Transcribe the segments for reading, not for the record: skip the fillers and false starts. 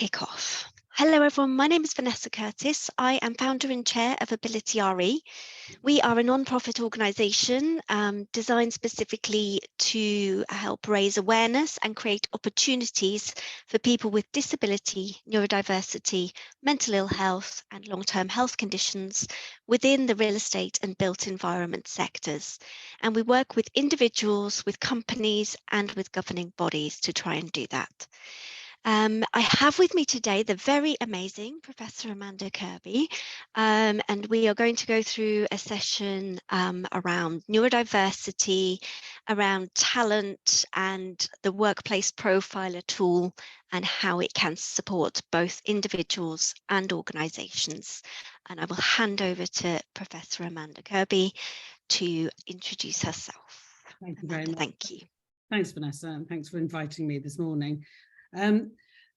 kick off. Hello everyone, my name is Vanessa Curtis. I am founder and chair of AbilityRE. We are a non-profit organisation designed specifically to help raise awareness and create opportunities for people with disability, neurodiversity, mental ill health and long-term health conditions within the real estate and built environment sectors. And we work with individuals, with companies and with governing bodies to try and do that. I have with me today the very amazing Professor Amanda Kirby, and we are going to go through a session around neurodiversity, around talent and the workplace profiler tool and how it can support both individuals and organisations. And I will hand over to Professor Amanda Kirby to introduce herself. Thank you very much. Thank you. Thanks, Vanessa, and thanks for inviting me this morning.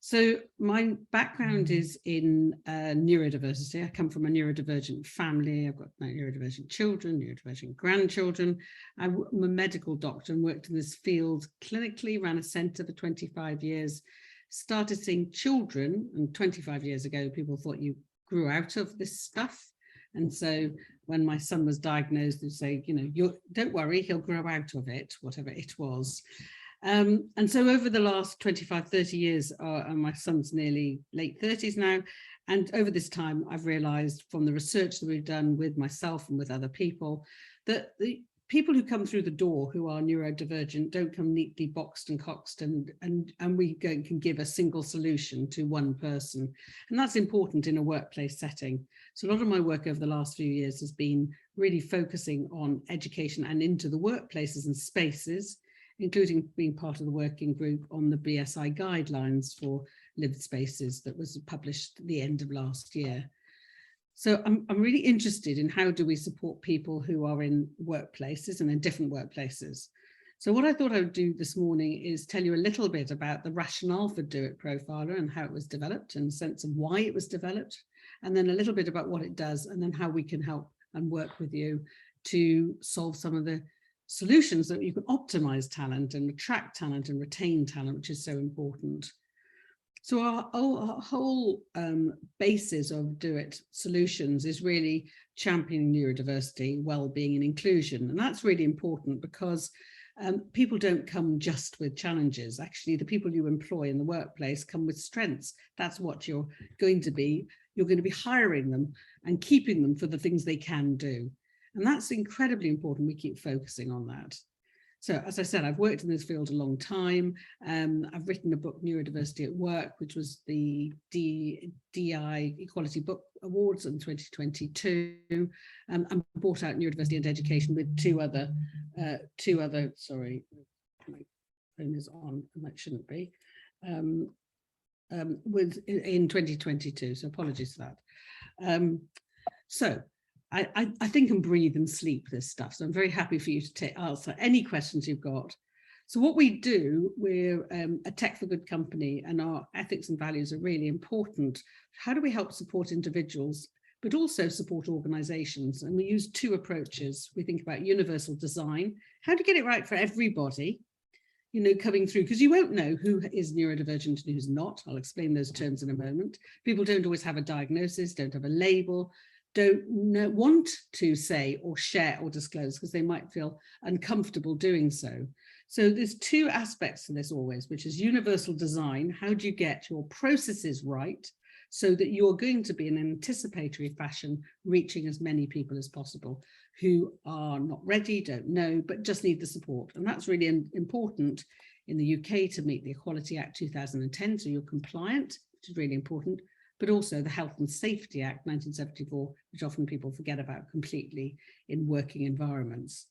So my background is in neurodiversity. I come from a neurodivergent family. I've got neurodivergent children, neurodivergent grandchildren. I'm a medical doctor and worked in this field clinically, ran a centre for 25 years, started seeing children, and 25 years ago, people thought you grew out of this stuff. And so when my son was diagnosed, they'd say, you know, don't worry, he'll grow out of it, whatever it was. And so over the last 25, 30 years, my son's nearly late 30s now. And over this time, I've realized from the research that we've done with myself and with other people, that the people who come through the door who are neurodivergent don't come neatly boxed and coxed and we can give a single solution to one person. And that's important in a workplace setting. So a lot of my work over the last few years has been really focusing on education and into the workplaces and spaces, including being part of the working group on the BSI guidelines for lived spaces that was published at the end of last year. So I'm really interested in how do we support people who are in workplaces and in different workplaces. So what I thought I would do this morning is tell you a little bit about the rationale for Do It Profiler and how it was developed and a sense of why it was developed, and then a little bit about what it does and then how we can help and work with you to solve some of the solutions that you can optimize talent and attract talent and retain talent, which is so important. So our whole basis of Do It solutions is really championing neurodiversity, well-being and inclusion. And that's really important because people don't come just with challenges. Actually, the people you employ in the workplace come with strengths. That's what you're going to be. You're going to be hiring them and keeping them for the things they can do. And that's incredibly important. We keep focusing on that. So as I said, I've worked in this field a long time. I've written a book, Neurodiversity at Work, which was the DI Equality Book Awards in 2022. And brought out Neurodiversity and Education with two other, sorry, my phone is on and that shouldn't be, in 2022. So apologies for that. I think and breathe and sleep this stuff. So I'm very happy for you to answer any questions you've got. So what we do, we're a tech for good company and our ethics and values are really important. How do we help support individuals, but also support organizations? And we use two approaches. We think about universal design, how to get it right for everybody, you know, coming through, because you won't know who is neurodivergent and who's not. I'll explain those terms in a moment. People don't always have a diagnosis, don't have a label, don't want to say or share or disclose because they might feel uncomfortable doing so. So there's two aspects to this always, which is universal design. How do you get your processes right so that you're going to be in an anticipatory fashion, reaching as many people as possible who are not ready, don't know, but just need the support. And that's really important in the UK to meet the Equality Act 2010, so you're compliant, which is really important, but also the Health and Safety Act 1974, which often people forget about completely in working environments.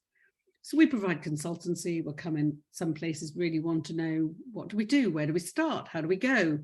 So we provide consultancy. We'll come in, some places really want to know, what do we do? Where do we start? How do we go?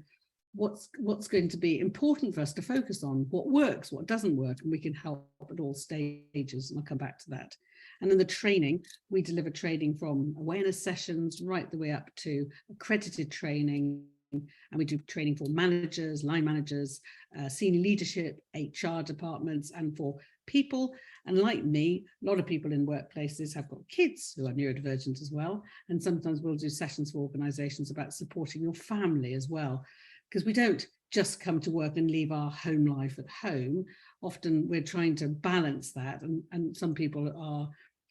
What's going to be important for us to focus on? What works, what doesn't work? And we can help at all stages, and I'll come back to that. And then the training, we deliver training from awareness sessions right the way up to accredited training. And we do training for managers, line managers, senior leadership, HR departments, and for people. And like me, a lot of people in workplaces have got kids who are neurodivergent as well. And sometimes we'll do sessions for organizations about supporting your family as well, because we don't just come to work and leave our home life at home. Often we're trying to balance that, and some people are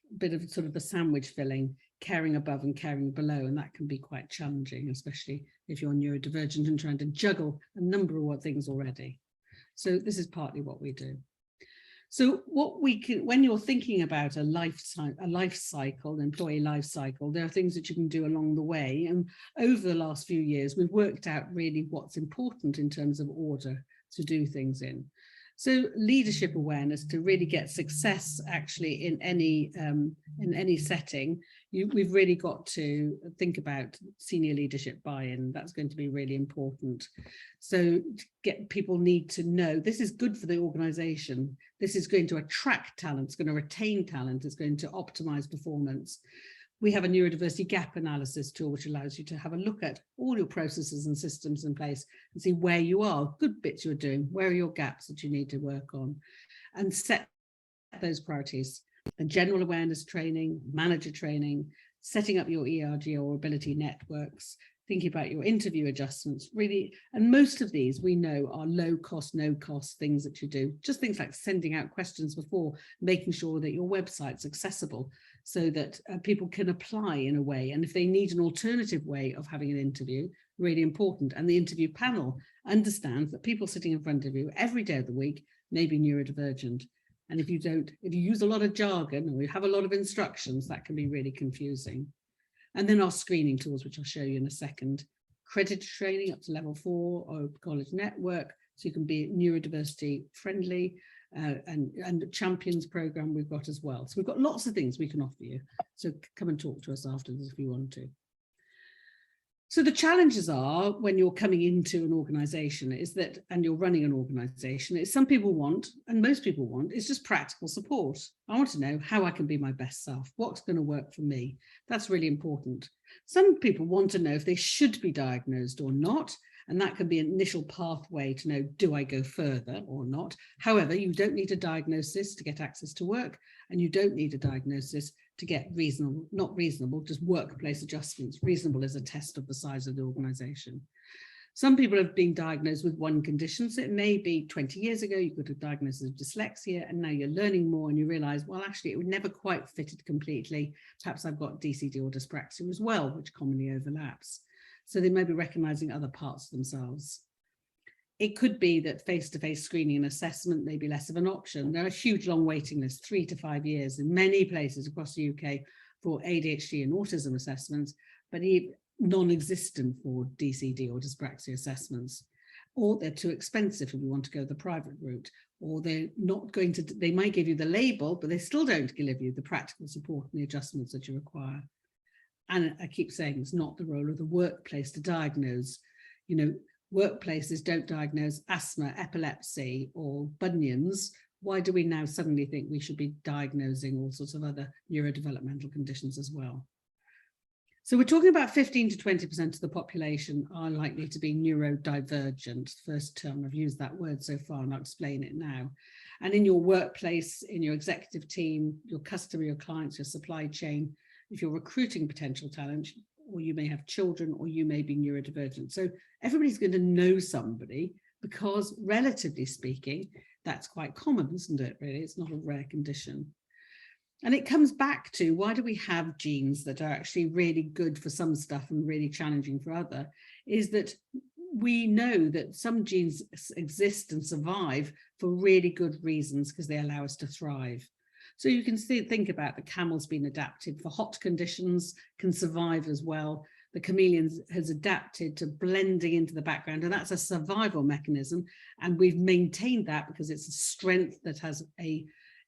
a bit of sort of the sandwich filling, caring above and caring below, and that can be quite challenging, especially if you're neurodivergent and trying to juggle a number of things already. So this is partly what we do. So what we can, when you're thinking about a life cycle, employee life cycle, there are things that you can do along the way. And over the last few years, we've worked out really what's important in terms of order to do things in. So leadership awareness, to really get success actually in any setting, we've really got to think about senior leadership buy-in. That's going to be really important. So people need to know this is good for the organization. This is going to attract talent, it's going to retain talent, it's going to optimize performance. We have a neurodiversity gap analysis tool, which allows you to have a look at all your processes and systems in place and see where you are, good bits you're doing, where are your gaps that you need to work on, and set those priorities. And general awareness training, manager training, setting up your ERG or ability networks, thinking about your interview adjustments, really. And most of these we know are low cost, no cost things that you do. Just things like sending out questions before, making sure that your website's accessible so that people can apply in a way. And if they need an alternative way of having an interview, really important. And the interview panel understands that people sitting in front of you every day of the week may be neurodivergent. And if you use a lot of jargon or you have a lot of instructions, that can be really confusing. And then our screening tools, which I'll show you in a second. Accredited training up to level 4 or college network, so you can be neurodiversity friendly, and the champions program we've got as well. So we've got lots of things we can offer you. So come and talk to us afterwards if you want to. So the challenges are when you're coming into an organization is that, and you're running an organization, is some people want, and most people want, is just practical support. I want to know how I can be my best self. What's going to work for me? That's really important. Some people want to know if they should be diagnosed or not. And that can be an initial pathway to know, do I go further or not? However, you don't need a diagnosis to get access to work, and you don't need a diagnosis to get reasonable, not reasonable, just workplace adjustments. Reasonable is a test of the size of the organization. Some people have been diagnosed with one condition. So it may be 20 years ago, you got a diagnosis of dyslexia, and now you're learning more and you realize, well, actually, it would never quite fitted completely. Perhaps I've got DCD or dyspraxia as well, which commonly overlaps. So they may be recognizing other parts of themselves. It could be that face-to-face screening and assessment may be less of an option. There are huge long waiting lists, 3 to 5 years in many places across the UK for ADHD and autism assessments, but non-existent for DCD or dyspraxia assessments. Or they're too expensive if you want to go the private route, or they're not going to, they might give you the label, but they still don't give you the practical support and the adjustments that you require. And I keep saying it's not the role of the workplace to diagnose. You know, workplaces don't diagnose asthma, epilepsy, or bunions. Why do we now suddenly think we should be diagnosing all sorts of other neurodevelopmental conditions as well? So we're talking about 15 to 20% of the population are likely to be neurodivergent. First term I've used that word so far, and I'll explain it now. And in your workplace, in your executive team, your customer, your clients, your supply chain, if you're recruiting potential talent, or you may have children, or you may be neurodivergent. So everybody's going to know somebody, because relatively speaking, that's quite common, isn't it, really? It's not a rare condition. And it comes back to, why do we have genes that are actually really good for some stuff and really challenging for other? Is that we know that some genes exist and survive for really good reasons, because they allow us to thrive. So you can think about the camel's been adapted for hot conditions, can survive as well. The chameleon has adapted to blending into the background, and that's a survival mechanism. And we've maintained that because it's a strength that has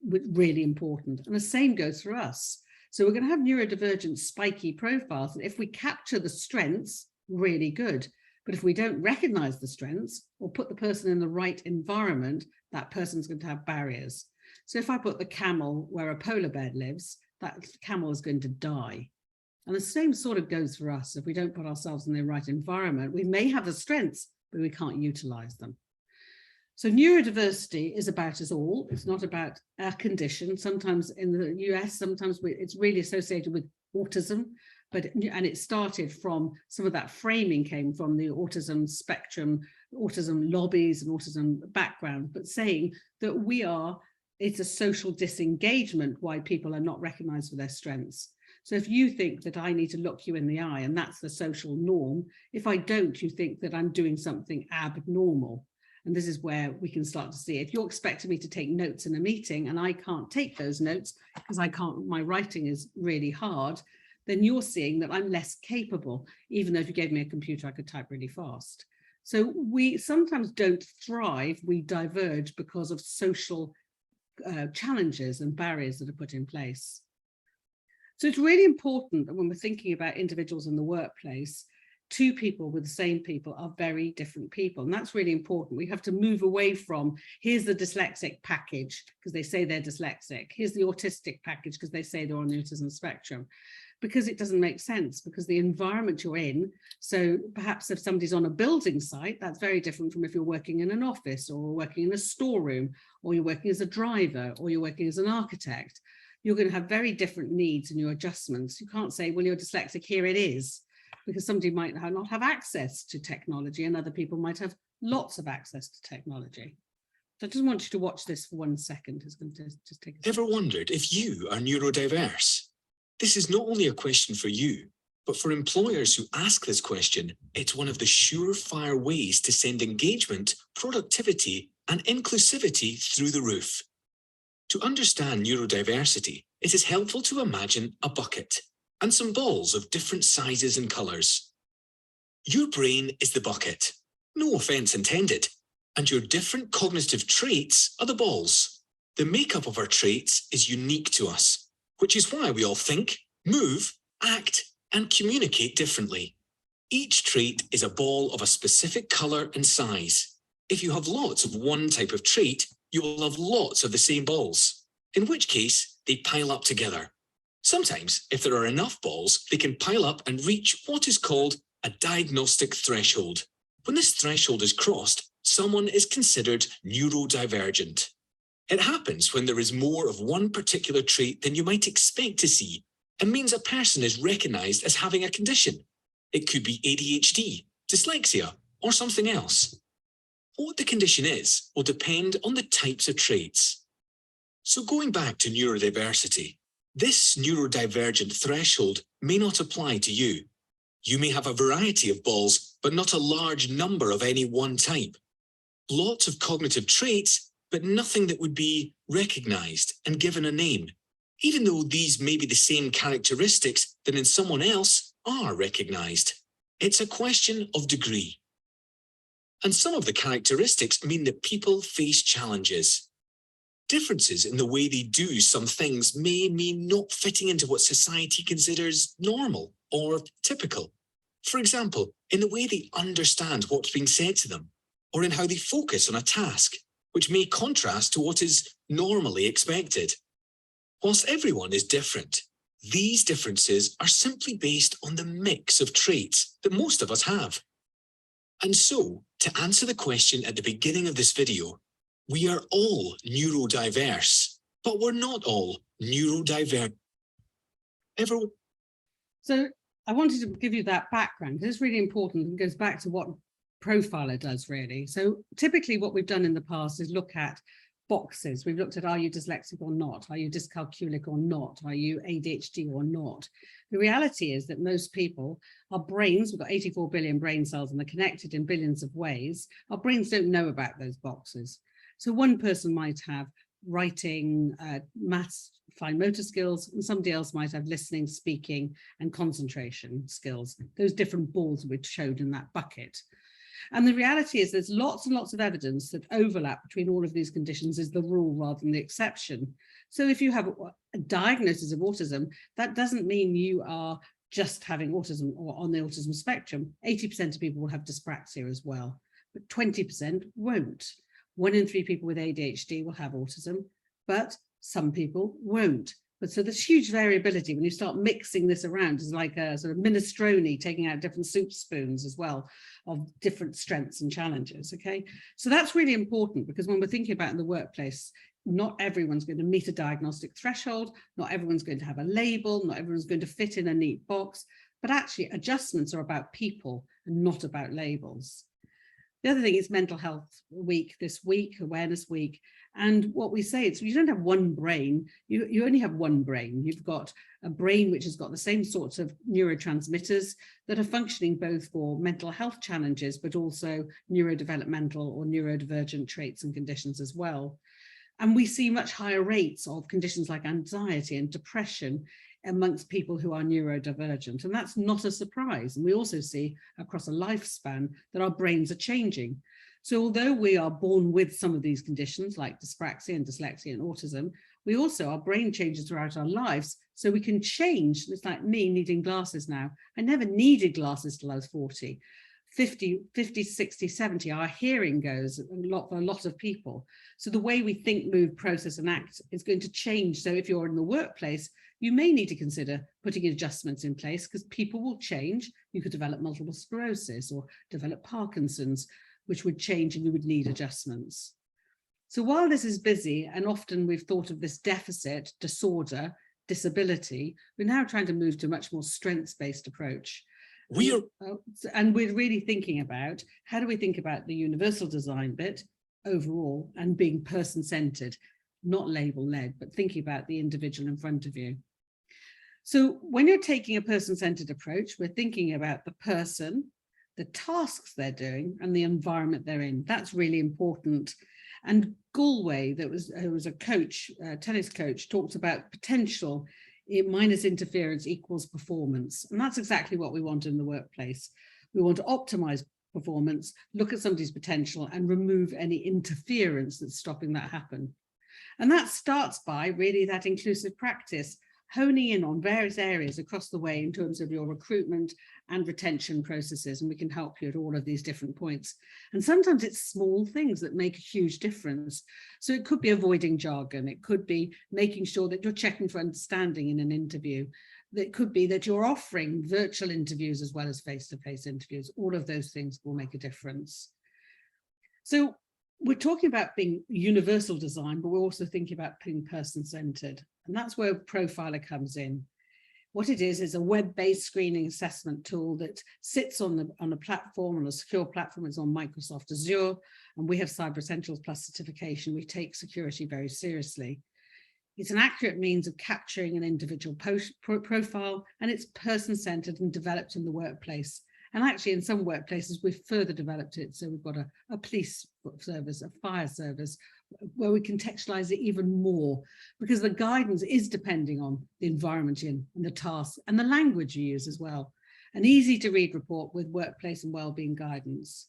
really important. And the same goes for us. So we're going to have neurodivergent spiky profiles. And if we capture the strengths, really good. But if we don't recognize the strengths or put the person in the right environment, that person's going to have barriers. So if I put the camel where a polar bear lives, that camel is going to die. And the same sort of goes for us. If we don't put ourselves in the right environment, we may have the strengths, but we can't utilize them. So neurodiversity is about us all. It's not about a condition. Sometimes in the US, sometimes it's really associated with autism, and it started from, some of that framing came from the autism spectrum autism lobbies and autism background, but saying that it's a social disengagement why people are not recognized for their strengths. So if you think that I need to look you in the eye and that's the social norm, if I don't, you think that I'm doing something abnormal. And this is where we can start to see, if you're expecting me to take notes in a meeting and I can't take those notes because my writing is really hard, then you're seeing that I'm less capable, even though if you gave me a computer, I could type really fast. So we sometimes don't thrive, we diverge because of social challenges and barriers that are put in place. So it's really important that when we're thinking about individuals in the workplace, two people with the same people are very different people. And that's really important. We have to move away from, here's the dyslexic package because they say they're dyslexic. Here's the autistic package because they say they're on the autism spectrum. Because it doesn't make sense, because the environment you're in, so perhaps if somebody's on a building site, that's very different from if you're working in an office or working in a storeroom, or you're working as a driver, or you're working as an architect. You're going to have very different needs in your adjustments. You can't say, well, you're dyslexic, here it is, because somebody might not have access to technology and other people might have lots of access to technology. So I just want you to watch this for 1 second. It's going to just take a second. Ever wondered if you are neurodiverse? This is not only a question for you, but for employers who ask this question, it's one of the surefire ways to send engagement, productivity, and inclusivity through the roof. To understand neurodiversity, it is helpful to imagine a bucket and some balls of different sizes and colours. Your brain is the bucket, no offence intended, and your different cognitive traits are the balls. The makeup of our traits is unique to us, which is why we all think, move, act, and communicate differently. Each trait is a ball of a specific colour and size. If you have lots of one type of trait, you will have lots of the same balls, in which case they pile up together. Sometimes, if there are enough balls, they can pile up and reach what is called a diagnostic threshold. When this threshold is crossed, someone is considered neurodivergent. It happens when there is more of one particular trait than you might expect to see, and means a person is recognised as having a condition. It could be ADHD, dyslexia, or something else. What the condition is will depend on the types of traits. So going back to neurodiversity, this neurodivergent threshold may not apply to you. You may have a variety of balls, but not a large number of any one type. Lots of cognitive traits, but nothing that would be recognised and given a name, even though these may be the same characteristics that in someone else are recognised. It's a question of degree. And some of the characteristics mean that people face challenges. Differences in the way they do some things may mean not fitting into what society considers normal or typical. For example, in the way they understand what's being said to them, or in how they focus on a task, which may contrast to what is normally expected. Whilst everyone is different, these differences are simply based on the mix of traits that most of us have. And so, to answer the question at the beginning of this video, we are all neurodiverse, but we're not all neurodivergent. So I wanted to give you that background because it's really important and goes back to what Profiler does really. So typically what we've done in the past is look at boxes. We've looked at, are you dyslexic or not? Are you dyscalculic or not? Are you ADHD or not? The reality is that most people, our brains, we've got 84 billion brain cells and they're connected in billions of ways. Our brains don't know about those boxes. So one person might have writing, maths, fine motor skills, and somebody else might have listening, speaking, and concentration skills, those different balls we showed in that bucket. And the reality is there's lots and lots of evidence that overlap between all of these conditions is the rule rather than the exception. So if you have a diagnosis of autism, that doesn't mean you are just having autism or on the autism spectrum. 80% of people will have dyspraxia as well, but 20% won't. 1 in 3 people with ADHD will have autism, but some people won't. But so there's huge variability when you start mixing this around. It's like a sort of minestrone, taking out different soup spoons as well of different strengths and challenges, okay? So that's really important because when we're thinking about in the workplace, not everyone's going to meet a diagnostic threshold, not everyone's going to have a label, not everyone's going to fit in a neat box, but actually adjustments are about people and not about labels. The other thing is Mental Health Week this week, Awareness Week. And what we say is you don't have one brain, you only have one brain. You've got a brain which has got the same sorts of neurotransmitters that are functioning both for mental health challenges, but also neurodevelopmental or neurodivergent traits and conditions as well. And we see much higher rates of conditions like anxiety and depression amongst people who are neurodivergent. And that's not a surprise. And we also see across a lifespan that our brains are changing. So although we are born with some of these conditions like dyspraxia and dyslexia and autism, we also, our brain changes throughout our lives. So we can change. It's like me needing glasses now. I never needed glasses till I was 40. 50, 60, 70, our hearing goes for a lot of people. So the way we think, move, process and act is going to change. So if you're in the workplace, you may need to consider putting adjustments in place because people will change. You could develop multiple sclerosis or develop Parkinson's, which would change and you would need adjustments. So while this is busy, and often we've thought of this deficit, disorder, disability, we're now trying to move to a much more strengths-based approach. And we're really thinking about how do we think about the universal design bit overall and being person-centered, not label-led, but thinking about the individual in front of you. So when you're taking a person-centered approach, we're thinking about the person, the tasks they're doing, and the environment they're in. That's really important. And Galway, who was a coach, tennis coach, talks about potential minus interference equals performance. And that's exactly what we want in the workplace. We want to optimize performance, look at somebody's potential and remove any interference that's stopping that happen. And that starts by really that inclusive practice, honing in on various areas across the way in terms of your recruitment and retention processes. And we can help you at all of these different points. And sometimes it's small things that make a huge difference. So it could be avoiding jargon. It could be making sure that you're checking for understanding in an interview. It could be that you're offering virtual interviews as well as face-to-face interviews. All of those things will make a difference. So we're talking about being universal design, but we're also thinking about being person-centered. And that's where Profiler comes in. What it is a web-based screening assessment tool that sits on a platform, on a secure platform. It's on Microsoft Azure, and we have Cyber Essentials Plus certification. We take security very seriously. It's an accurate means of capturing an individual profile, and it's person-centered and developed in the workplace. And actually, in some workplaces, we've further developed it. So we've got a police service, a fire service, where we contextualize it even more, because the guidance is depending on the environment you're in and the tasks and the language you use as well. An easy to read report with workplace and wellbeing guidance.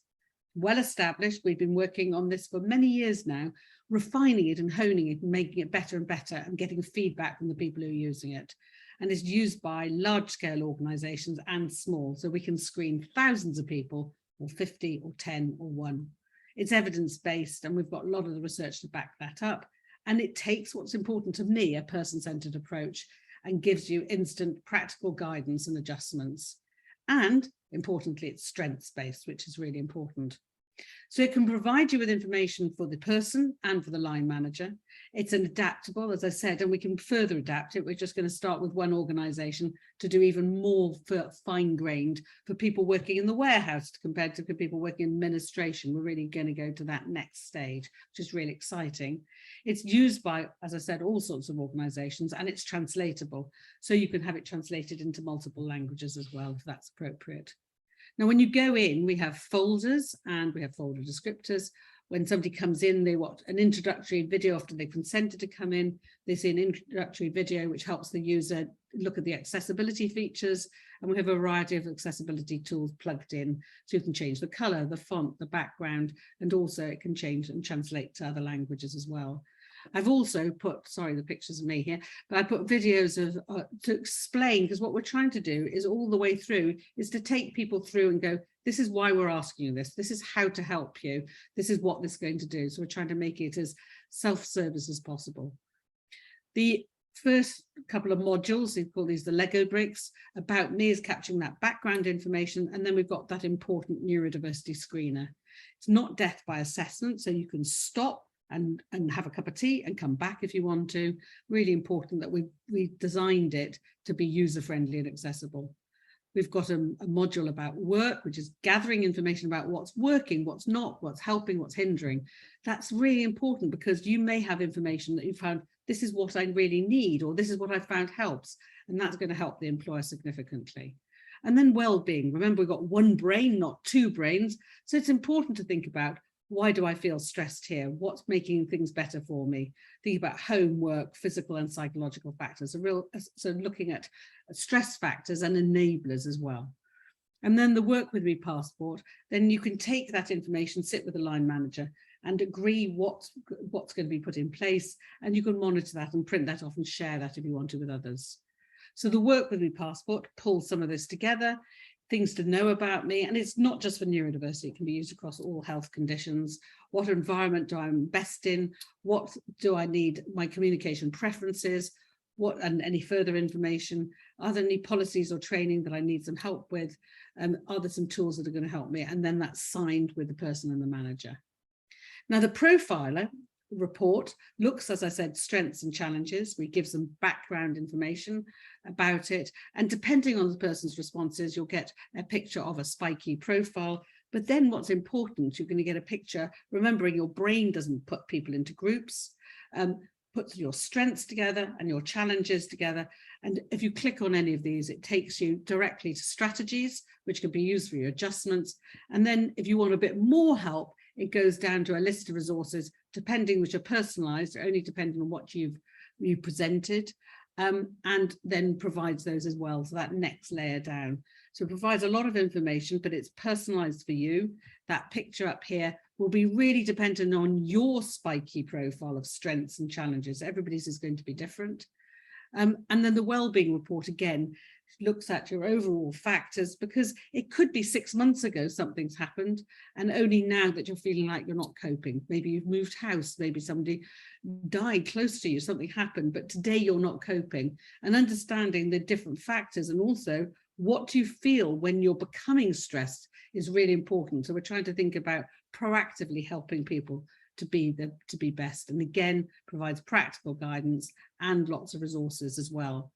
Well established, we've been working on this for many years now, refining it and honing it and making it better and better and getting feedback from the people who are using it. And it's used by large-scale organizations and small, so we can screen thousands of people, or 50 or 10 or 1. It's evidence-based, and we've got a lot of the research to back that up. And it takes what's important to me, a person-centered approach, and gives you instant practical guidance and adjustments. And importantly, it's strengths-based, which is really important. So it can provide you with information for the person and for the line manager. It's an adaptable, as I said, and we can further adapt it. We're just going to start with one organization to do even more fine-grained for people working in the warehouse compared to people working in administration. We're really going to go to that next stage, which is really exciting. It's used by, as I said, all sorts of organizations, and it's translatable. So you can have it translated into multiple languages as well, if that's appropriate. Now, when you go in, we have folders and we have folder descriptors. When somebody comes in, they watch an introductory video after they've consented to come in. They see an introductory video, which helps the user look at the accessibility features. And we have a variety of accessibility tools plugged in. So you can change the color, the font, the background, and also it can change and translate to other languages as well. I've also put, sorry, the pictures of me here, but I put videos of to explain, because what we're trying to do is all the way through is to take people through and go, this is why we're asking you this. This is how to help you. This is what this is going to do. So we're trying to make it as self-service as possible. The first couple of modules, we call these the Lego bricks, about me is capturing that background information. And then we've got that important neurodiversity screener. It's not death by assessment, so you can stop and have a cup of tea and come back if you want to. Really important that we designed it to be user-friendly and accessible. We've got a module about work, which is gathering information about what's working, what's not, what's helping, what's hindering. That's really important because you may have information that you found, this is what I really need, or this is what I found helps, and that's going to help the employer significantly. And then well-being. Remember, we've got one brain, not two brains. So it's important to think about, why do I feel stressed here? What's making things better for me? Think about homework, physical and psychological factors. So looking at stress factors and enablers as well. And then the work with me passport, then you can take that information, sit with the line manager and agree what's going to be put in place. And you can monitor that and print that off and share that if you want to with others. So the work with me passport pulls some of this together, things to know about me. And it's not just for neurodiversity, it can be used across all health conditions. What environment do I invest in? What do I need? My communication preferences, and any further information? Are there any policies or training that I need some help with? Are there some tools that are going to help me? And then that's signed with the person and the manager. Now the profiler report looks, as I said, strengths and challenges. We give some background information about it, and depending on the person's responses, you'll get a picture of a spiky profile. But then what's important, you're going to get a picture, remembering your brain doesn't put people into groups, put your strengths together and your challenges together. And if you click on any of these, it takes you directly to strategies, which can be used for your adjustments. And then if you want a bit more help, it goes down to a list of resources, depending, which are personalized, only depending on what you presented, and then provides those as well. So that next layer down. So it provides a lot of information, but it's personalized for you. That picture up here will be really dependent on your spiky profile of strengths and challenges. Everybody's is going to be different. And then the wellbeing report, again, looks at your overall factors, because it could be 6 months ago something's happened, and only now that you're feeling like you're not coping. Maybe you've moved house, maybe somebody died close to you, something happened, but today you're not coping. And understanding the different factors, and also what you feel when you're becoming stressed, is really important. So we're trying to think about proactively helping people to be best, and again provides practical guidance and lots of resources as well.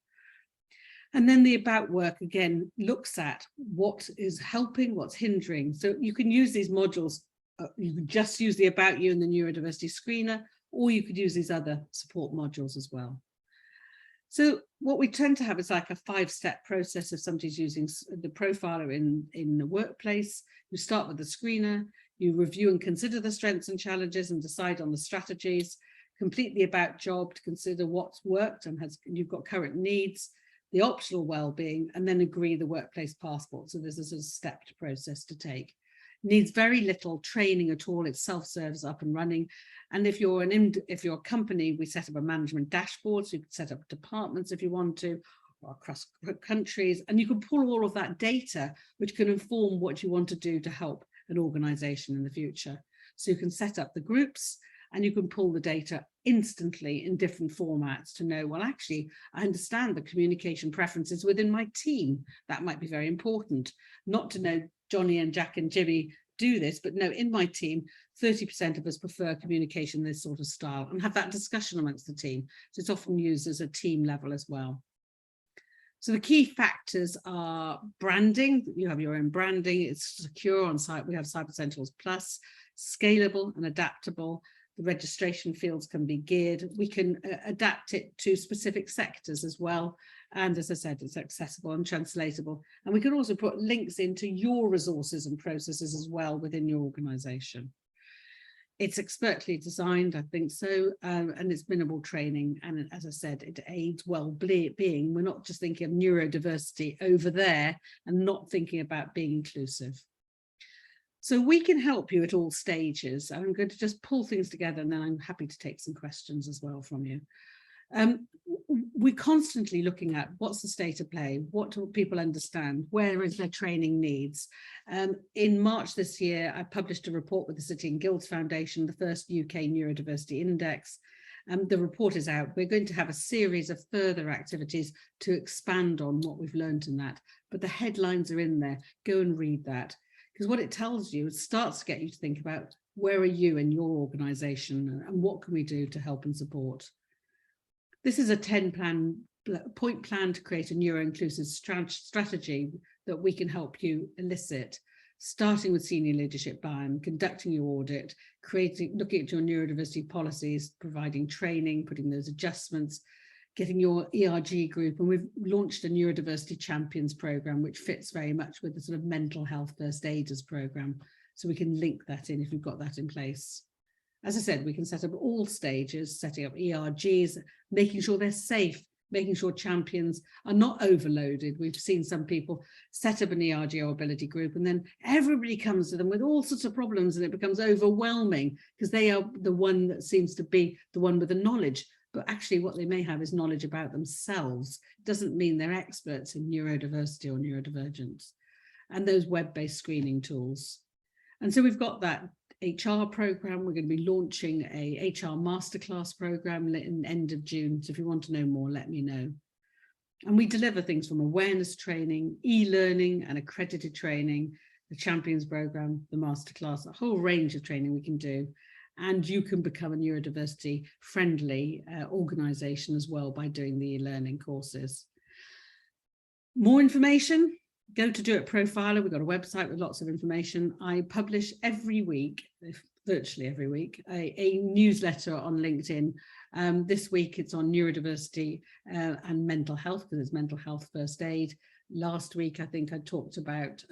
And then the about work, again, looks at what is helping, what's hindering. So you can use these modules. You can just use the about you and the neurodiversity screener, or you could use these other support modules as well. So what we tend to have is like a 5-step process. If somebody's using the profiler in the workplace, you start with the screener, you review and consider the strengths and challenges and decide on the strategies, complete the about job to consider what's worked and you've got current needs, the optional well-being, and then agree the workplace passport. So this is a stepped process to take. Needs very little training at all. It's self-service, up and running. And if you're a company, we set up a management dashboard, so you can set up departments if you want to, or across countries, and you can pull all of that data, which can inform what you want to do to help an organization in the future. So you can set up the groups, and you can pull the data instantly in different formats to know, well, actually, I understand the communication preferences within my team. That might be very important. Not to know Johnny and Jack and Jimmy do this, but no, in my team, 30% of us prefer communication this sort of style, and have that discussion amongst the team. So it's often used as a team level as well. So the key factors are branding. You have your own branding. It's secure on site. We have Cyber Essentials Plus, scalable and adaptable. The registration fields can be geared. We can adapt it to specific sectors as well. And as I said, it's accessible and translatable. And we can also put links into your resources and processes as well within your organization. It's expertly designed, I think so, and it's minimal training. And as I said, it aids well-being. We're not just thinking of neurodiversity over there and not thinking about being inclusive. So we can help you at all stages. I'm going to just pull things together, and then I'm happy to take some questions as well from you. We're constantly looking at what's the state of play, what do people understand, where is their training needs. In March this year, I published a report with the City and Guilds Foundation, the first UK Neurodiversity Index. The report is out. We're going to have a series of further activities to expand on what we've learned in that, but the headlines are in there. Go and read that. Because what it tells you, it starts to get you to think about where are you in your organisation and what can we do to help and support. This is a 10-point plan to create a neuro-inclusive strategy that we can help you elicit, starting with senior leadership buy-in, conducting your audit, looking at your neurodiversity policies, providing training, putting those adjustments, getting your ERG group. And we've launched a neurodiversity champions program, which fits very much with the sort of mental health first aiders program. So we can link that in if we've got that in place. As I said, we can set up all stages, setting up ERGs, making sure they're safe, making sure champions are not overloaded. We've seen some people set up an ERG or ability group, and then everybody comes to them with all sorts of problems, and it becomes overwhelming because they are the one that seems to be the one with the knowledge. But actually what they may have is knowledge about themselves. It doesn't mean they're experts in neurodiversity or neurodivergence. And those web-based screening tools. And so we've got that HR program. We're going to be launching a HR masterclass program in the end of June. So if you want to know more, let me know. And we deliver things from awareness training, e-learning and accredited training, the champions program, the masterclass, a whole range of training we can do. And you can become a neurodiversity friendly organization as well by doing the e-learning courses. More information, go to Do It Profiler. We've got a website with lots of information. I publish every week, virtually every week, a newsletter on LinkedIn. This week it's on neurodiversity and mental health, because it's mental health first aid. Last week, I think I talked about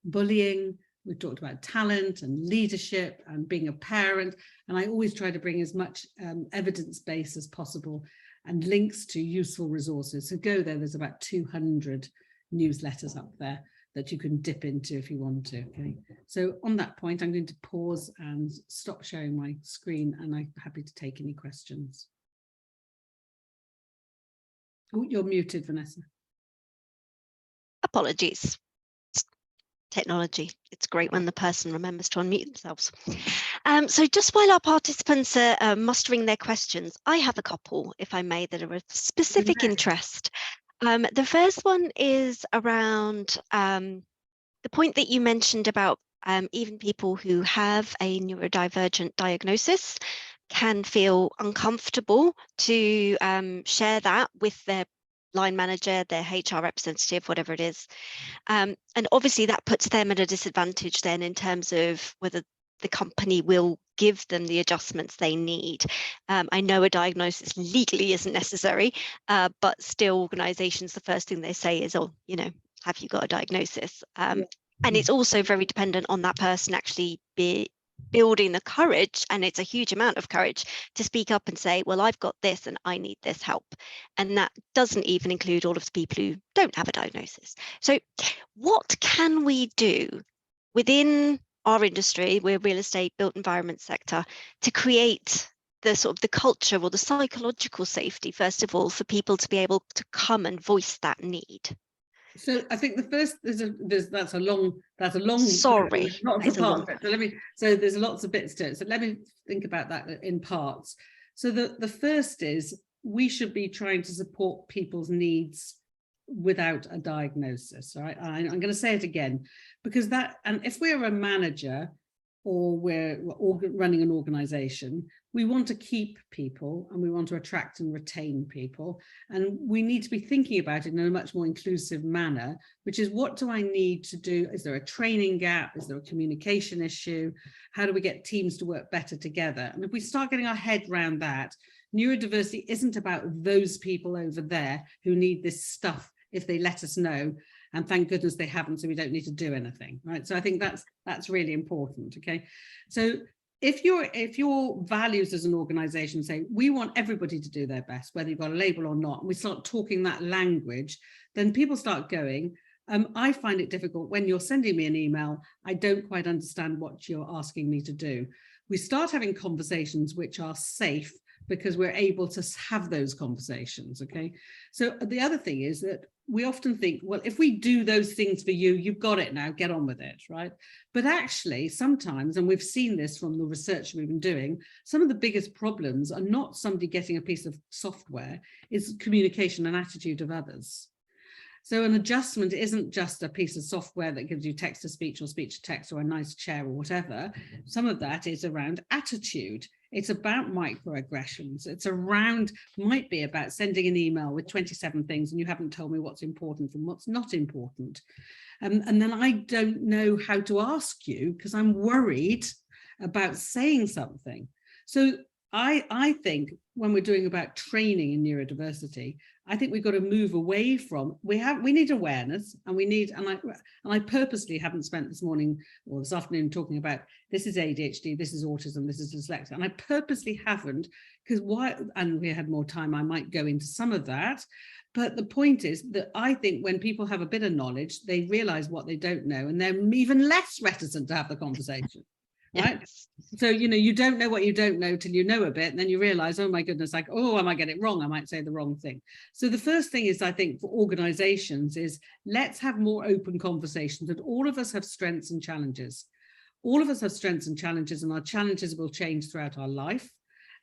bullying. We've talked about talent and leadership and being a parent. And I always try to bring as much evidence base as possible and links to useful resources. So go there, there's about 200 newsletters up there that you can dip into if you want to. Okay. So on that point, I'm going to pause and stop sharing my screen, and I'm happy to take any questions. Oh, you're muted, Vanessa. Apologies. Technology. It's great when the person remembers to unmute themselves. So just while our participants are mustering their questions, I have a couple, if I may, that are of specific interest. The first one is around the point that you mentioned about even people who have a neurodivergent diagnosis can feel uncomfortable to share that with their line manager, their HR representative, whatever it is. And obviously that puts them at a disadvantage then in terms of whether the company will give them the adjustments they need. I know a diagnosis legally isn't necessary, but still organizations, the first thing they say is, oh, you know, have you got a diagnosis? And it's also very dependent on that person actually building the courage, and it's a huge amount of courage to speak up and say, well, I've got this and I need this help. And that doesn't even include all of the people who don't have a diagnosis. So what can we do within our industry, we're real estate, built environment sector, to create the sort of the culture or the psychological safety, first of all, for people to be able to come and voice that need? So I think the first that's a long Sorry, lots of parts. So there's lots of bits to it. So let me think about that in parts. So the first is we should be trying to support people's needs without a diagnosis. Right? I'm going to say it again, because that, and if we're a manager or we're running an organization, we want to keep people and we want to attract and retain people. And we need to be thinking about it in a much more inclusive manner, which is, what do I need to do? Is there a training gap? Is there a communication issue? How do we get teams to work better together? And if we start getting our head around that, neurodiversity isn't about those people over there who need this stuff if they let us know. And thank goodness they haven't, so we don't need to do anything, right? So I think that's really important, okay? So if your values as an organization say, we want everybody to do their best, whether you've got a label or not, and we start talking that language, then people start going, I find it difficult when you're sending me an email, I don't quite understand what you're asking me to do. We start having conversations which are safe, because we're able to have those conversations, okay? So the other thing is that we often think, well, if we do those things for you, you've got it now, get on with it, right? But actually sometimes, and we've seen this from the research we've been doing, some of the biggest problems are not somebody getting a piece of software, it's communication and attitude of others. So an adjustment isn't just a piece of software that gives you text to speech or speech to text or a nice chair or whatever. Some of that is around attitude. It's about microaggressions. It's might be about sending an email with 27 things and you haven't told me what's important and what's not important. And then I don't know how to ask you because I'm worried about saying something. So I think when we're doing about training in neurodiversity, I think we've got to move away from, we need awareness, and we need, and I purposely haven't spent this morning or this afternoon talking about this is ADHD, this is autism, this is dyslexia, and I purposely haven't, because and we had more time, I might go into some of that. But the point is that I think when people have a bit of knowledge, they realize what they don't know, and they're even less reticent to have the conversation. Right. Yes. So, you don't know what you don't know till you know a bit, and then you realize, oh my goodness, like, oh, I might get it wrong. I might say the wrong thing. So the first thing is, I think, for organizations is let's have more open conversations, that all of us have strengths and challenges. All of us have strengths and challenges, and our challenges will change throughout our life.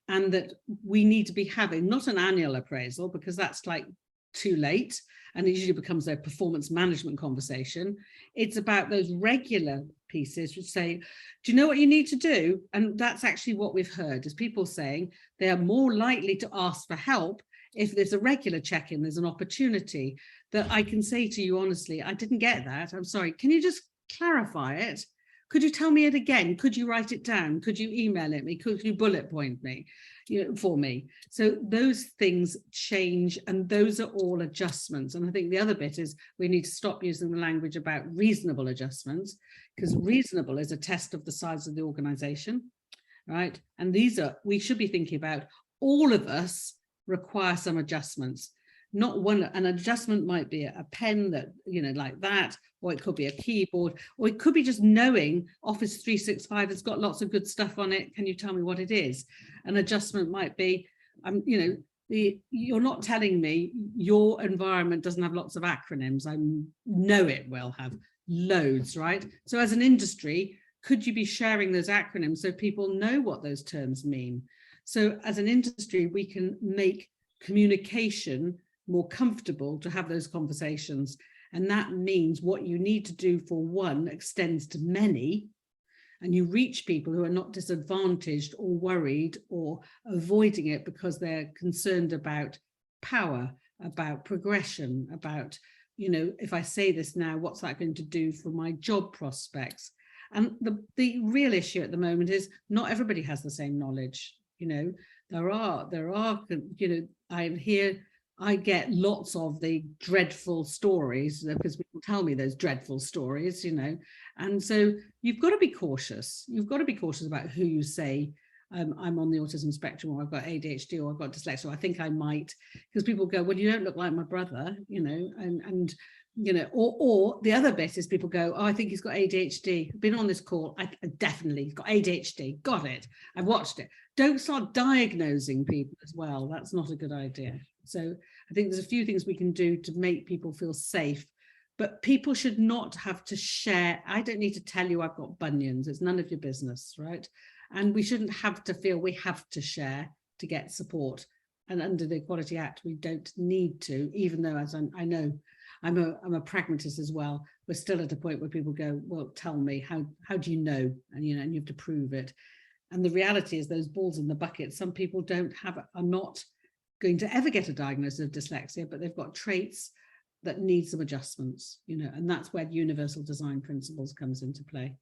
And that we need to be having not an annual appraisal, because that's like too late, and it usually becomes a performance management conversation. It's about those regular pieces which say, do you know what you need to do? And that's actually what we've heard, is people saying they are more likely to ask for help if there's a regular check-in, there's an opportunity that I can say to you honestly, I didn't get that, I'm sorry, can you just clarify it? Could you tell me it again? Could you write it down? Could you email it me? Could you bullet point me, for me? So those things change, and those are all adjustments. And I think the other bit is we need to stop using the language about reasonable adjustments, because reasonable is a test of the size of the organization, right? And we should be thinking about all of us require some adjustments. Not one, an adjustment might be a pen that, like that, or it could be a keyboard, or it could be just knowing Office 365 has got lots of good stuff on it. Can you tell me what it is? An adjustment might be, you're not telling me your environment doesn't have lots of acronyms. I know it will have loads, right? So as an industry, could you be sharing those acronyms so people know what those terms mean? So as an industry, we can make communication more comfortable to have those conversations. And that means what you need to do for one extends to many, and you reach people who are not disadvantaged or worried or avoiding it because they're concerned about power, about progression, about, if I say this now, what's that going to do for my job prospects? And the real issue at the moment is not everybody has the same knowledge. There are, I get lots of the dreadful stories because people tell me those dreadful stories, and so you've got to be cautious. You've got to be cautious about who you say, I'm on the autism spectrum, or I've got ADHD, or I've got dyslexia, or I think I might, because people go, well, you don't look like my brother, or the other bit is people go, oh, I think he's got ADHD. I've been on this call. I definitely, he's got ADHD. Got it. I've watched it. Don't start diagnosing people as well. That's not a good idea. So I think there's a few things we can do to make people feel safe, but people should not have to share. I don't need to tell you I've got bunions. It's none of your business, right? And we shouldn't have to feel we have to share to get support. And under the Equality Act, we don't need to, even though, as I know, I'm a pragmatist as well. We're still at a point where people go, well, tell me, how do you know? And, and you have to prove it. And the reality is those balls in the bucket, some people are not going to ever get a diagnosis of dyslexia, but they've got traits that need some adjustments, and that's where universal design principles comes into play.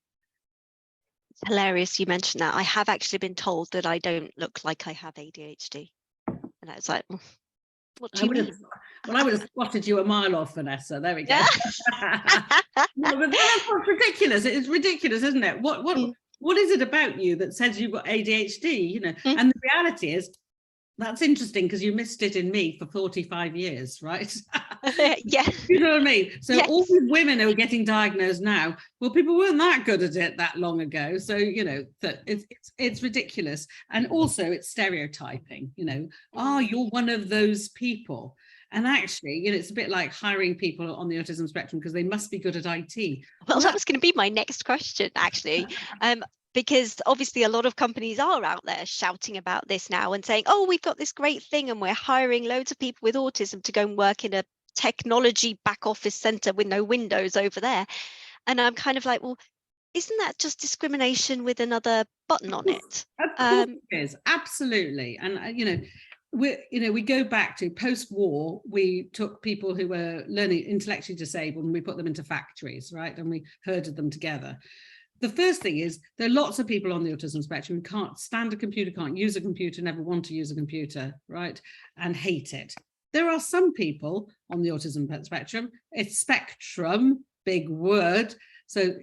It's hilarious you mentioned that. I have actually been told that I don't look like I have ADHD. And I was like, what do you mean? I would have spotted you a mile off, Vanessa. There we go. No, but that's ridiculous. It's ridiculous, isn't it? What is it about you that says you've got ADHD? And the reality is, that's interesting because you missed it in me for 45 years, right? Yeah. You know what I mean? So yes. All these women who are getting diagnosed now, well, people weren't that good at it that long ago. So, that it's ridiculous. And also it's stereotyping, you're one of those people. And actually, it's a bit like hiring people on the autism spectrum because they must be good at IT. Well, that was going to be my next question, actually. Because obviously a lot of companies are out there shouting about this now and saying, oh, we've got this great thing and we're hiring loads of people with autism to go and work in a technology back office center with no windows over there. And I'm kind of like, well, isn't that just discrimination with another button on it? Of course it is, absolutely. And we go back to post-war. We took people who were learning intellectually disabled and we put them into factories, right? And we herded them together. The first thing is there are lots of people on the autism spectrum who can't stand a computer, can't use a computer, never want to use a computer, right? And hate it. There are some people on the autism spectrum, it's spectrum, big word. So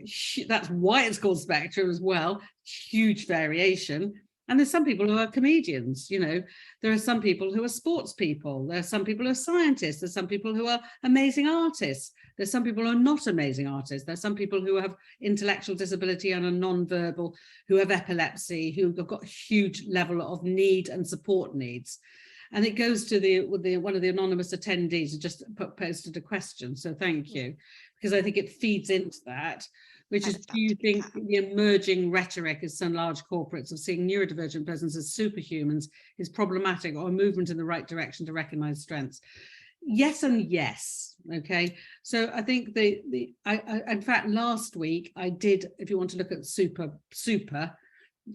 that's why it's called spectrum as well, huge variation. And there's some people who are comedians, there are some people who are sports people, there are some people who are scientists, there's some people who are amazing artists, there's some people who are not amazing artists, there's some people who have intellectual disability and are non-verbal, who have epilepsy, who have got a huge level of need and support needs. And it goes to one of the anonymous attendees who just posted a question, so thank you, because I think it feeds into that. Which is, do you think the emerging rhetoric of some large corporates of seeing neurodivergent persons as superhumans is problematic, or a movement in the right direction to recognize strengths? Yes and yes. Okay, so I think in fact last week I did, if you want to look at super,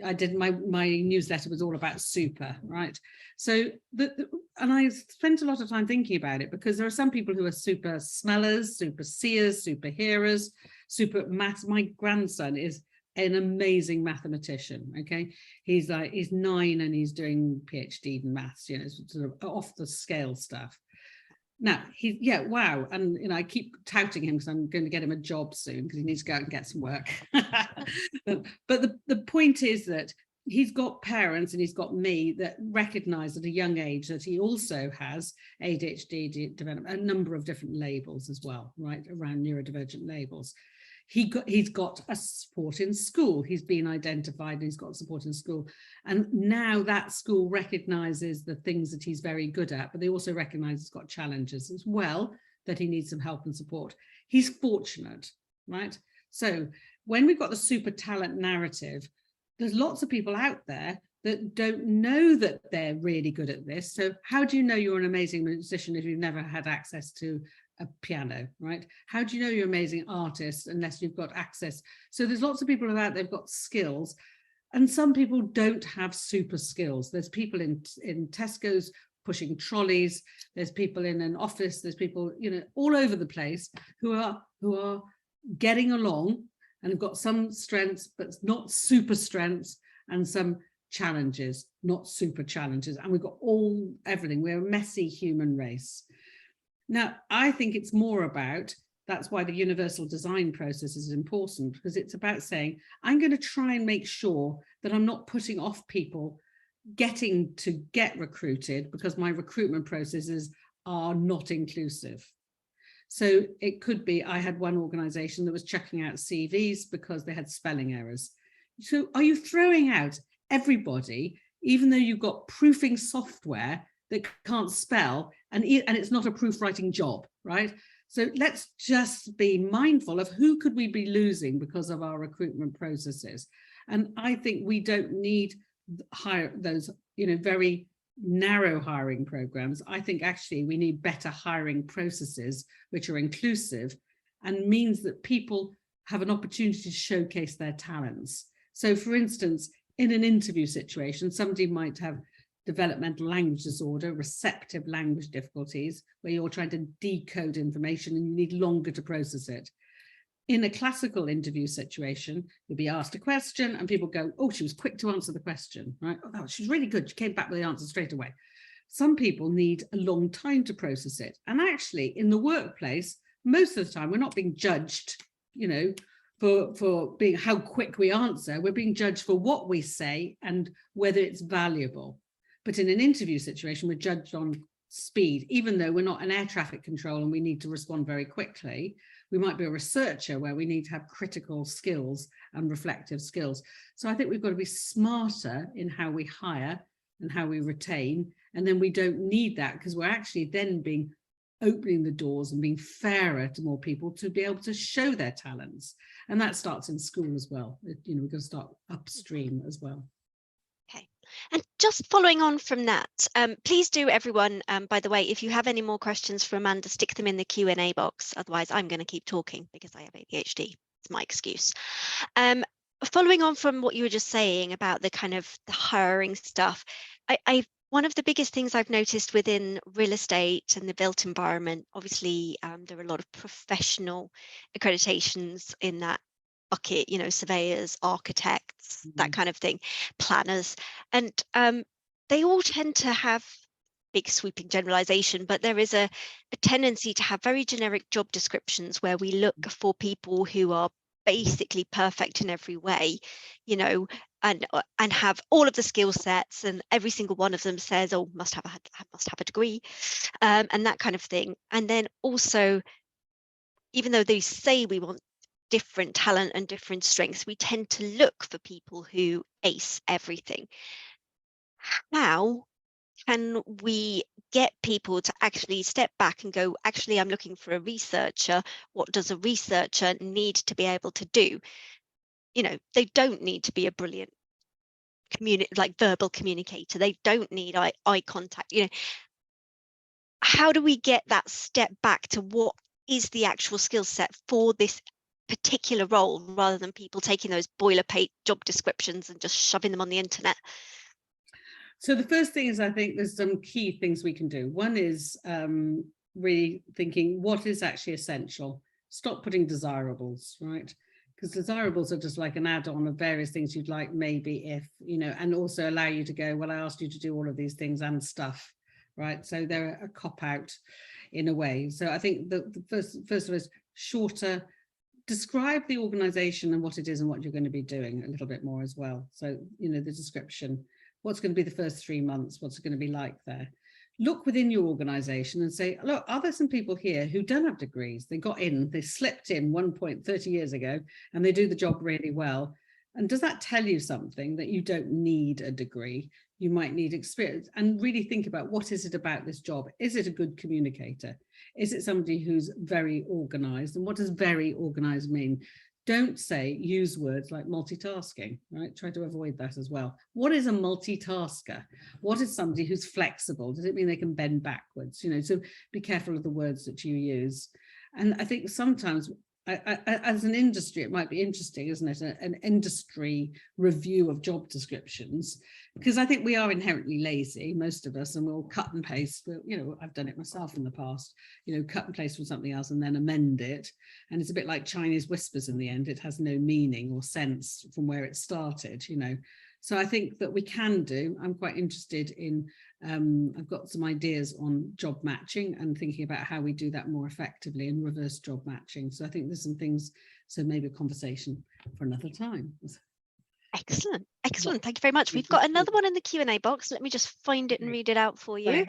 I did my newsletter was all about super, right? So and I spent a lot of time thinking about it, because there are some people who are super smellers, super seers, super hearers, super maths. My grandson is an amazing mathematician. Okay, he's 9 and he's doing PhD in maths, sort of off the scale stuff. Now wow, and I keep touting him because I'm going to get him a job soon, because he needs to go out and get some work. but the point is that he's got parents and he's got me that recognize at a young age that he also has ADHD development, a number of different labels as well, right, around neurodivergent labels. He's got a support in school. He's been identified and he's got support in school. And now that school recognizes the things that he's very good at, but they also recognize he's got challenges as well, that he needs some help and support. He's fortunate, right? So when we've got the super talent narrative, there's lots of people out there that don't know that they're really good at this. So how do you know you're an amazing musician if you've never had access to a piano, right? How do you know you're an amazing artist unless you've got access? So there's lots of people out there who've got skills, and some people don't have super skills. There's people in Tesco's pushing trolleys, there's people in an office, there's people, all over the place who are getting along and have got some strengths, but not super strengths, and some challenges, not super challenges. And we've got everything. We're a messy human race. Now, I think it's more about, that's why the universal design process is important, because it's about saying, I'm going to try and make sure that I'm not putting off people getting to get recruited because my recruitment processes are not inclusive. So it could be, I had one organization that was checking out CVs because they had spelling errors. So are you throwing out everybody, even though you've got proofing software that can't spell, and it's not a proofwriting job, right? So let's just be mindful of who could we be losing because of our recruitment processes. And I think we don't need those, very narrow hiring programs. I think actually we need better hiring processes which are inclusive and means that people have an opportunity to showcase their talents. So for instance, in an interview situation, somebody might have developmental language disorder, receptive language difficulties, where you're trying to decode information and you need longer to process it. In a classical interview situation, you'll be asked a question and people go, oh, she was quick to answer the question, right? Oh, she's really good. She came back with the answer straight away. Some people need a long time to process it. And actually in the workplace, most of the time, we're not being judged, for being how quick we answer. We're being judged for what we say and whether it's valuable. But in an interview situation, we're judged on speed, even though we're not an air traffic control and we need to respond very quickly. We might be a researcher where we need to have critical skills and reflective skills. So I think we've got to be smarter in how we hire and how we retain. And then we don't need that because we're actually then opening the doors and being fairer to more people to be able to show their talents. And that starts in school as well. We're going to start upstream as well. Okay. And just following on from that, please do, everyone, by the way, if you have any more questions for Amanda, stick them in the Q&A box. Otherwise, I'm going to keep talking because I have ADHD. It's my excuse. Following on from what you were just saying about the kind of the hiring stuff, one of the biggest things I've noticed within real estate and the built environment, obviously, there are a lot of professional accreditations in that bucket, you know, surveyors, architects, that kind of thing, planners, and they all tend to have big sweeping generalization, but there is a tendency to have very generic job descriptions where we look for people who are basically perfect in every way, you know, and have all of the skill sets, and every single one of them says, oh, must have a degree, and that kind of thing. And then also, even though they say we want different talent and different strengths, we tend to look for people who ace everything. How can we get people to actually step back and go, actually, I'm looking for a researcher. What does a researcher need to be able to do? You know, they don't need to be a brilliant verbal communicator. They don't need eye contact. You know, how do we get that step back to what is the actual skill set for this particular role, rather than people taking those boilerplate job descriptions and just shoving them on the internet? So the first thing is, I think there's some key things we can do. One is really thinking what is actually essential. Stop putting desirables, right? Because desirables are just like an add-on of various things you'd like, maybe, if, you know, and also allow you to go, well, I asked you to do all of these things and stuff, right? So they're a cop-out in a way. So I think the first of all is shorter. Describe the organization and what it is and what you're going to be doing a little bit more as well. So, you know, the description. What's going to be the first 3 months? What's it going to be like there? Look within your organization and say, look, are there some people here who don't have degrees? They got in, they slipped in 30 years ago, and they do the job really well. And does that tell you something, that you don't need a degree? You might need experience, and really think about, what is it about this job? Is it a good communicator? Is it somebody who's very organized? And what does very organized mean? Don't use words like multitasking, right? Try to avoid that as well. What is a multitasker? What is somebody who's flexible? Does it mean they can bend backwards? You know, so be careful of the words that you use. And I think sometimes, as an industry, it might be interesting, isn't it? An industry review of job descriptions, because I think we are inherently lazy, most of us, and we'll cut and paste. You know, I've done it myself in the past, you know, cut and paste from something else and then amend it. And it's a bit like Chinese whispers in the end. It has no meaning or sense from where it started, you know. So I think that we can do, I'm quite interested in, I've got some ideas on job matching and thinking about how we do that more effectively, and reverse job matching. So I think there's some things, so maybe a conversation for another time. Excellent. Excellent. Thank you very much. We've got another one in the Q&A box. Let me just find it and read it out for you.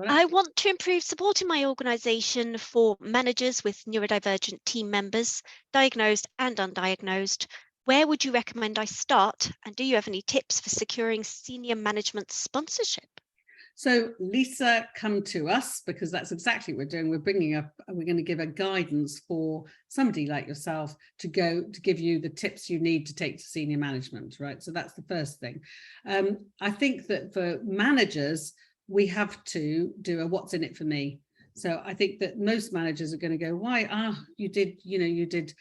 I want to improve support in my organisation for managers with neurodivergent team members, diagnosed and undiagnosed. Where would you recommend I start? And do you have any tips for securing senior management sponsorship? So Lisa, come to us, because that's exactly what we're doing. We're going to give a guidance for somebody like yourself to give you the tips you need to take to senior management, right? So that's the first thing. I think that for managers, we have to do a what's in it for me. So I think that most managers are going to go, why? You did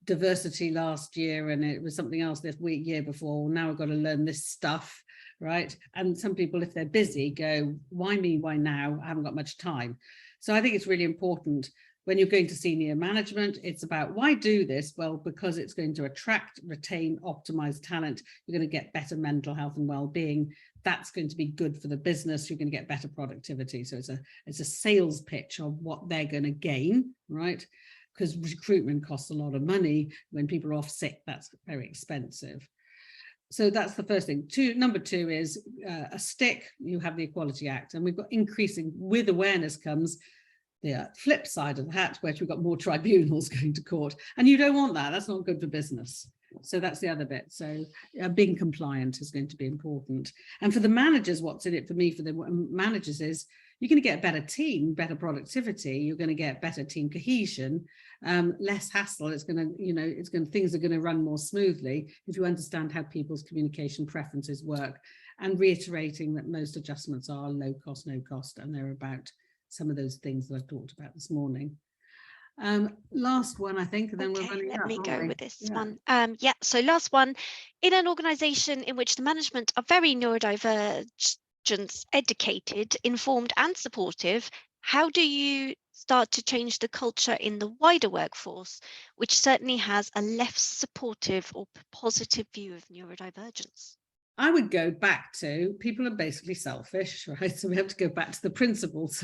diversity last year and it was something else the year before. Now I've got to learn this stuff, right? And some people, if they're busy, go, why me, why now? I haven't got much time. So I think it's really important when you're going to senior management, it's about, why do this? Well, because it's going to attract, retain, optimize talent. You're going to get better mental health and well-being. That's going to be good for the business. You're going to get better productivity. So it's a sales pitch of what they're going to gain, right? Because recruitment costs a lot of money. When people are off sick, that's very expensive. So that's the first thing. Number two is a stick. You have the Equality Act, and we've got increasing, with awareness comes the flip side of the hat, where we've got more tribunals going to court, and you don't want that. That's not good for business. So that's the other bit. So being compliant is going to be important. And for the managers, what's in it for me, for the managers, is you're going to get a better team, better productivity. You're going to get better team cohesion, less hassle. It's going to, things are going to run more smoothly if you understand how people's communication preferences work, and reiterating that most adjustments are low cost, no cost, and they're about some of those things that I've talked about this morning. Last one, I think, and then we're Okay, running let out, me aren't go we? with this Yeah. one. Yeah, so last one. In an organisation in which the management are very neurodivergence educated, informed and supportive, how do you start to change the culture in the wider workforce, which certainly has a less supportive or positive view of neurodivergence? I would go back to, people are basically selfish, right? So we have to go back to the principles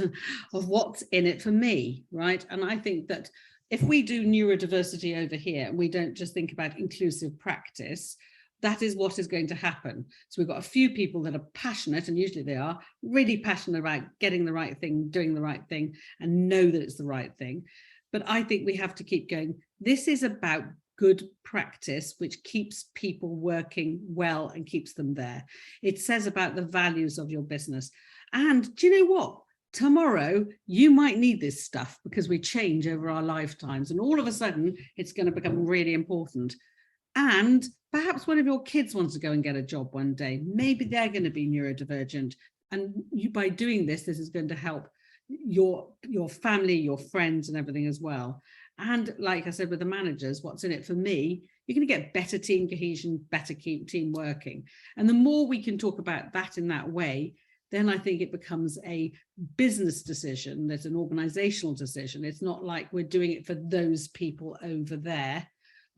of what's in it for me, right? And I think that if we do neurodiversity over here, and we don't just think about inclusive practice, that is what is going to happen. So we've got a few people that are passionate, and usually they are really passionate about getting the right thing, doing the right thing, and know that it's the right thing. But I think we have to keep going. This is about good practice, which keeps people working well and keeps them there. It says about the values of your business. And do you know what? Tomorrow, you might need this stuff because we change over our lifetimes. And all of a sudden, it's going to become really important. And perhaps one of your kids wants to go and get a job one day. Maybe they're going to be neurodivergent. And you, by doing this, this is going to help your family, your friends, and everything as well. And like I said, with the managers, what's in it for me, you're going to get better team cohesion, better team working. And the more we can talk about that in that way, then I think it becomes a business decision. There's an organizational decision. It's not like we're doing it for those people over there.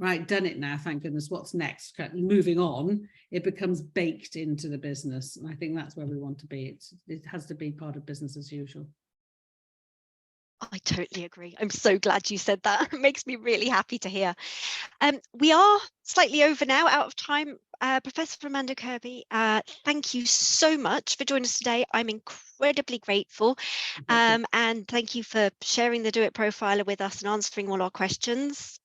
Right, done it now, thank goodness. What's next? Moving on, it becomes baked into the business. And I think that's where we want to be. It has to be part of business as usual. I totally agree. I'm so glad you said that. It makes me really happy to hear. We are slightly over now, out of time. Professor Amanda Kirby, thank you so much for joining us today. I'm incredibly grateful. And thank you for sharing the Do It Profiler with us and answering all our questions.